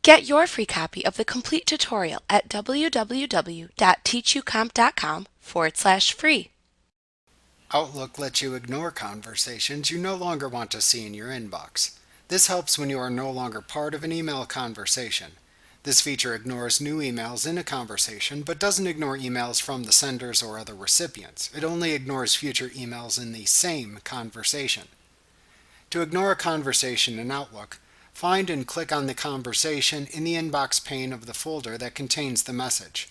Get your free copy of the complete tutorial at www.teachucomp.com/free. Outlook lets you ignore conversations you no longer want to see in your inbox. This helps when you are no longer part of an email conversation. This feature ignores new emails in a conversation, but doesn't ignore emails from the senders or other recipients. It only ignores future emails in the same conversation. To ignore a conversation in Outlook, find and click on the conversation in the inbox pane of the folder that contains the message.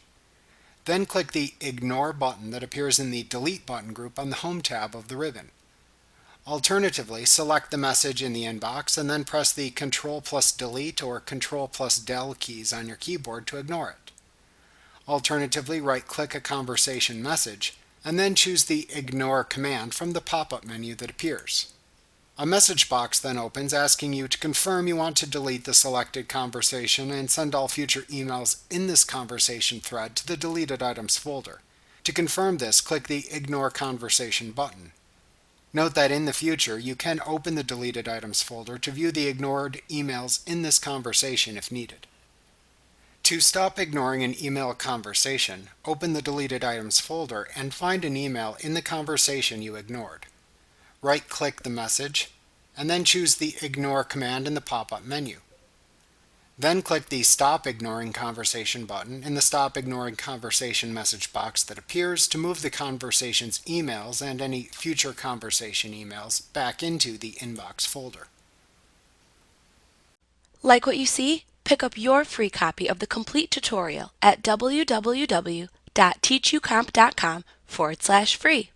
Then click the Ignore button that appears in the Delete button group on the Home tab of the ribbon. Alternatively, select the message in the inbox and then press the Ctrl+Delete or Ctrl+Del keys on your keyboard to ignore it. Alternatively, right-click a conversation message and then choose the Ignore command from the pop-up menu that appears. A message box then opens asking you to confirm you want to delete the selected conversation and send all future emails in this conversation thread to the Deleted Items folder. To confirm this, click the Ignore Conversation button. Note that in the future, you can open the Deleted Items folder to view the ignored emails in this conversation if needed. To stop ignoring an email conversation, open the Deleted Items folder and find an email in the conversation you ignored. Right-click the message, and then choose the Ignore command in the pop-up menu. Then click the Stop Ignoring Conversation button in the Stop Ignoring Conversation message box that appears to move the conversation's emails and any future conversation emails back into the inbox folder. Like what you see? Pick up your free copy of the complete tutorial at www.teachucomp.com/free.